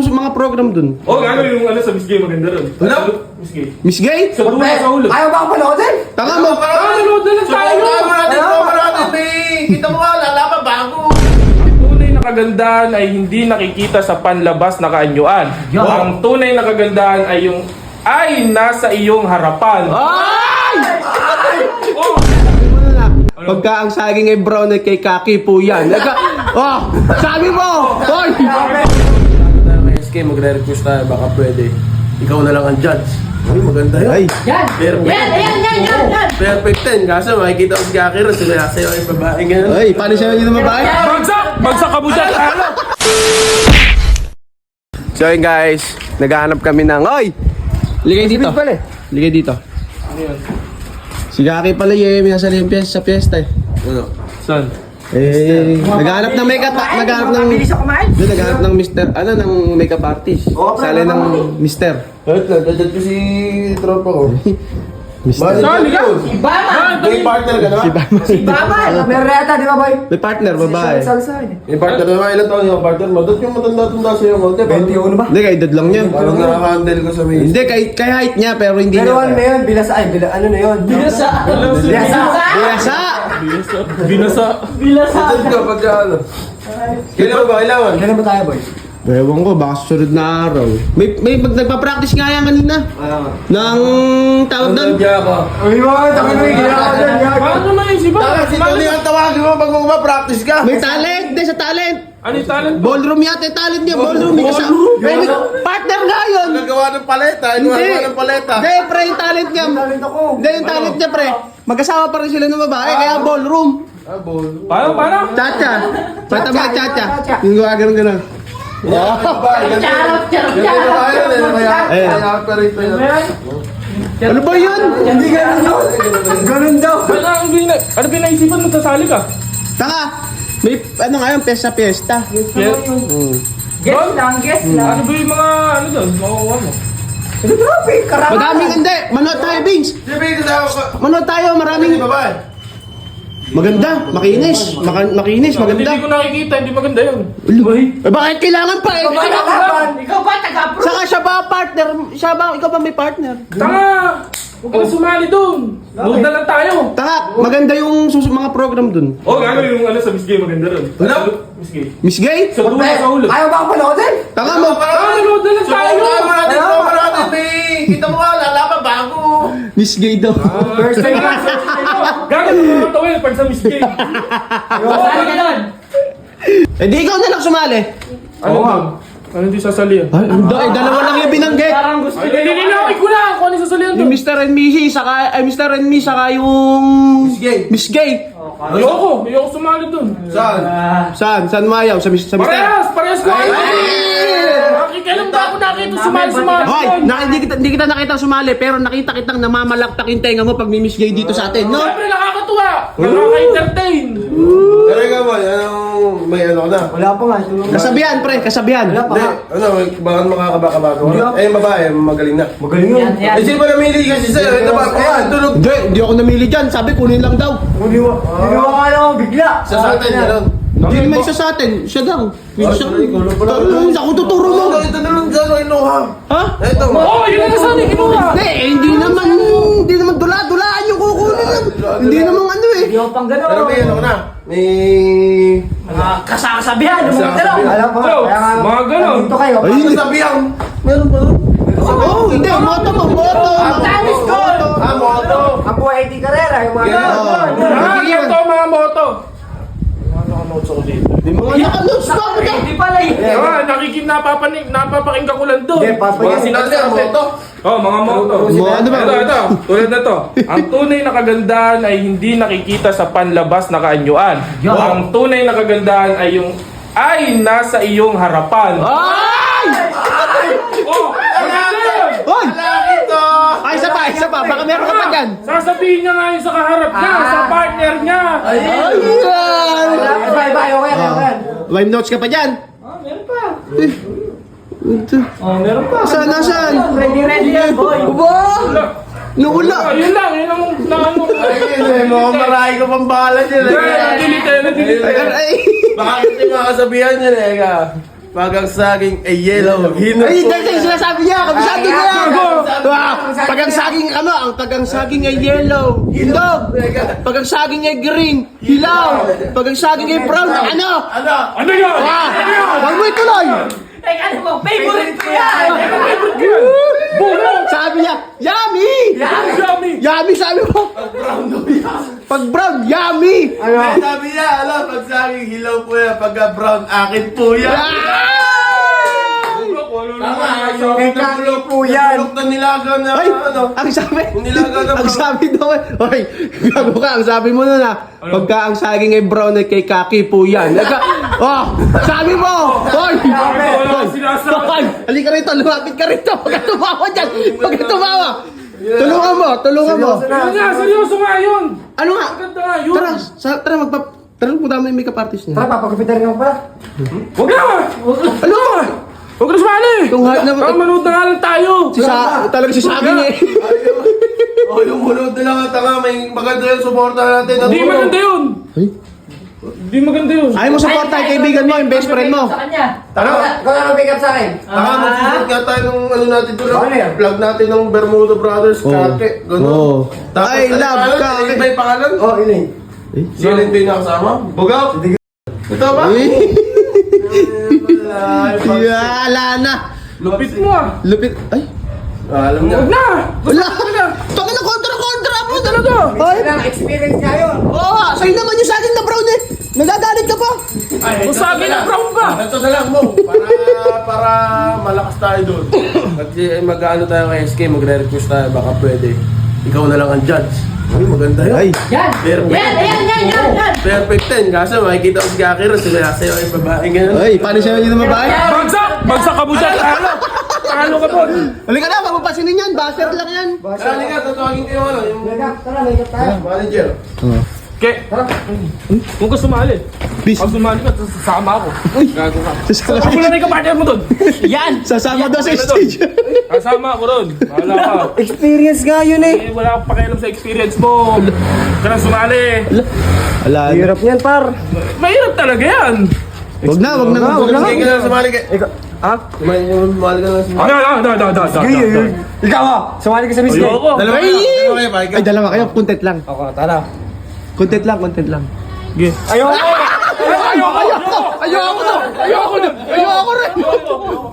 mga program dun? Oh, gano'n yung ano sa Miss Gay maganda ron. Ano? Miss Gay. Miss Gay? Sa dulo sa ulo. Ayaw ba ako panoodin? Tanga mo! Nanonood na lang tayo! Kita mo nga, lalaban bago. Ang tunay na kagandahan ay hindi nakikita sa panlabas na kaanyuan. Ang tunay na kagandahan ay nasa iyong harapan. Oh! Pagka ang saging ay brown ay kay Kaki po yan. Oh! Sabi mo! Hoy! SK, magre-request tayo, baka pwede. Ikaw na lang ang judge. Ay, maganda yun. Ay! Yan! Yan! Perfect 10. Kaso makikita ko si Gaki rin. Sinasayo yung babae ngayon. Ay, paano siya yung babae? Bagsak! Bagsak ka busan! So yun guys, naghahanap kami ng... Oy! Ligay dito. Ligay dito. Si Kaki pala yung nasa sa piyesta eh. Ano? Saan? Naghahanap ng makeup, naghahanap ng... Mabilis ako kumain. Doon, naghahanap ng mister, ng makeup artist. Sali ng mister. Kahit lang, judge ko si tropa ko. Mister. Sali ka! Si Bama! May partner ka na? Si Bama. Si Bama! Meron yata, di ba boy? May partner, babae. May partner na ba? Ilan taon yung partner mo? Doon yung matanda-tanda sa'yo mo. 21 ba? Hindi, kay dad lang yan. Parang nakaka-handle ko sa may... Hindi, kay height niya, pero hindi Pero ano na niya. yun, ano na yun? Bilasa! Bilasa! Bilasa! Binasa! Bilasa! Judge ka pagka ano. Kailan mo ba? Kailangan? Kailan ba tayo, boy? Ewan ko, baka susunod na araw. May nagpa-practice nga yan kanina. Nang tawag doon. Judge ako. Uy, mga takin mo yung ginawa dyan, gag. Paano na yun si Bang? Bakit si Tony ang tawagin mo pag magpa-practice ka? May talent! Hindi, sa talent! Ano yung talent? Ballroom yata yung talent niya, ballroom. May kasama. May partner nga yun! Nagawa ng paleta. Nagawa ng paleta. Hindi, pre, yung talent niya. Talent ako. Hindi, yung talent niya, pre. Magkasama pa rin sila ng babae, kaya ballroom. Paano? Chacha. Pata ba chacha? Yung gawa ganun. Charot! Charot! Eh. Ano ba yun? Hindi ganun yun. Ganun daw. Ano pinaisipan mo? Sasali ka? Taka, may ano nga yun, pesta. Guess lang, guess lang. Ano ba yung mga ano doon? Makukuha mo? Ano grabe? Karaman. Madaming hindi. Manood tayo, Bings. Sabihin ko sa ako. Manood tayo, maraming... Babae. Maganda, makinis. Makinis, maganda. Hindi ko nakikita, hindi maganda yun. Eh, bakit kailangan pa eh? Ikaw ba taga-pro? Saka siya ba partner? Ikaw ba may partner? Tanga! Huwag ka na sumali doon. Load na lang tayo. Taka, maganda yung mga program dun. Oh, gano'n yung ano sa Miss Gay maganda ron. Ano? Miss Gay. Miss Gay? Sa dulo sa ulo. Ayaw ba ako panoodin? Taka mo. Nanonood na lang tayo. Kita mo nga, lalaban bago. Miss Gay daw. First time lang. Gano'n yung mga tawil pag sa Miss Gay. Saan ka doon? Eh di ikaw na lang sumali. Ano ba? Ano hindi sasali yan? Ay, dalawa lang yung binanggit. Parang gusto Ay, nilinawin ko lang kung ano yung sasali yan Yung doon. Mr. and Mrs. Mr. and Miss, saka yung... Miss Gay. Ayoko sumali doon. Saan? Saan mayaw? Sa Mr. Parehas ko ayaw. Kailan ba ako nakita sumali Hoy, doon? hindi kita nakita sumali, pero nakita kitang namamalaktak yung tenga mo pag may Miss Gay dito sa atin, no? Siyempre nakakatuwa. Nakaka-entertain. Pero ikaw ba, may ano ka na? Wala pa nga. Kasabihan, pre, kasabihan. Wala pa Hindi, nga. baka makakabaka-baka. Eh, yung babae, magaling na. Magaling yun. Yan. Eh, sino ba namili kasi sa'yo? Ito ba? Ayan, tulog. Hindi ako namili dyan. Sabi, kunin lang daw. Ginawa ka lang ako bigla. Sa atin, gano'n. Hindi naman isa sa atin. Siya daw. Siya. Ako tuturo mo. Ito na lang dyan, inuha. Ha? Ito. Oo, yun ang nasabi kinuha. Hindi naman dula-dulaan yung kukunin. Hindi naman ano eh. Hindi ako pang gano'n. Pero may ano ka na? May... Kasasabihan, yung mga tanong. Alam mo nga. Oh, Kaya nga. mga ganon. Dito kayo. Ay, Sabihan. Meron ba? Oo, hindi. Moto. Tanis ko! Moto. Ang buhay di karera. Yung mga Yeah. ganon. Ito mga moto. Di mga nakanotes pa ako daw. Hindi pala eh. Napapakinggan ko lang doon. Hindi, papakinggan. Mga sinasabi. Oh, mga moto. Ano ba? Ito. Tulad na to. Ang tunay na kagandahan ay hindi nakikita sa panlabas na kaanyuan. Ang tunay na kagandahan ay nasa iyong harapan. Ay! Oh, Hoy! Laki to. Ay, isa pa. Baka meron ka pa dyan. sasabihin niya nga yun sa kaharap niya, sa partner niya. Ayan! Iba, okay yan. May notes ka pa dyan? Meron pa. Ito. Meron pa. Saan? Ready yan, boy. Ba? Nuula. Yun lang ang naano. Ay, mga marami ko pang bahala dyan. Delete. Ay! Baka hindi makasabihan yan eh. Pag ang saging ay yellow, Ay, dahil yung sinasabi niya, kabisado niya yan! Pag ang saging, pag ang saging ay yellow, hindog! Pag ang saging ay green, hilaw! Pag ang saging ay brown, ano? Ano yan? Wag mo ituloy! Teka, ano mo? Favorite ko yan! Sabi niya, yummy! Yummy! Yummy, sabi mo! Pag brown, yummy! Sabi niya, pag saging hilaw po yan, pagka brown, akin po yan. Kay Kaki po yan. Bulok na nilaga na, Ay, ang sabi, Nilaga na ang brown. sabi daw, oy, gago ka, ang sabi mo nun pagka ang saging ay brown ay kay Kaki po yan. Sabi mo, oy, Wala akong sinasabi. Hoy, halika rito, lumapit ka rito, pagka tumawa dyan, pagka tumawa. Tulungan mo. Ano nga? Seryoso nga yun! Ano nga? Maganda nga yun! Tara, tara, punta mo yung makeup artist niya. Tara, papagupitan ka pa. Huwag na! Ano? Huwag na sumali! Yung heart na, Manood na nga lang tayo! talaga si saging eh. Yung mulod na lang at tanga, may maganda yung suporta natin. Hindi maganda yun! Ay? Hindi maganda yun! Ayaw mo support tayo, kaibigan mo, yung best friend mo. Sa kanya. Ikaw na pick up sa akin. Taka, magsusunod nga tayo ng ano natin doon. Ano yan? Vlog natin ng Bermuda Brothers, Kake. Gano'n. Oh. Tapos, I love ano, Kake. Iba yung pangalan? Oh, ini. Sino ito yung nakasama? Bugaw? Ito ba? Wala na. Lupit mo ah! Lupit. Ay. Alam niya. Huwag na! Wala. Taka na kontra mo talaga. Ay. Kailangan experience nga yun. Oo, sa'yo naman yung saging na brown eh. Nagagalit ka pa. Kung sabi na brown ba? Ito na lang mo. Para malakas tayo doon. Kasi mag-ano tayo kay SK, magre-request tayo. Baka pwede. Ikaw na lang ang judge. Ay, maganda yun. Ay. Yan! Perfect. Yan! Perfect 10. Kaso makikita ko si Kakiro, sumayasayaw yung babae ganun. Ay, paano siya dito mabahay? Bagsak! Bagsak ka mo dyan! Talo ka po! Halika na, magpapasinin yan. Baser lang yan. Sali ka, tatawagin ko yung ano, yung Makeup, tara, makeup tayo. manager. Ke, huwag ka sumali. Bis. Pag sumali ka, sasama ako. Gago ka. Ako na yung kapartner mo doon. Yan! Sasama daw sa stage. Kasama ako doon. Wala ka. Experience nga yun eh. Eh, wala akong pakialam sa experience mo. Huwag ka na sumali. Ala. Hirap yan, par. Mahirap talaga yan. Wag na. Sige ka na, sumali ka. Ha? Sumali ka na, sumali. Ikaw ah! Sumali ka sa Miss Gay. Ayoko. Dalawa kayo, pare ka. Ay, dalawa kayo. Content lang. Ako, tara. Content lang. Ayoko! Ayoko! Ayoko! Ayoko! Ayoko! Ayoko! Ayoko! Ayoko!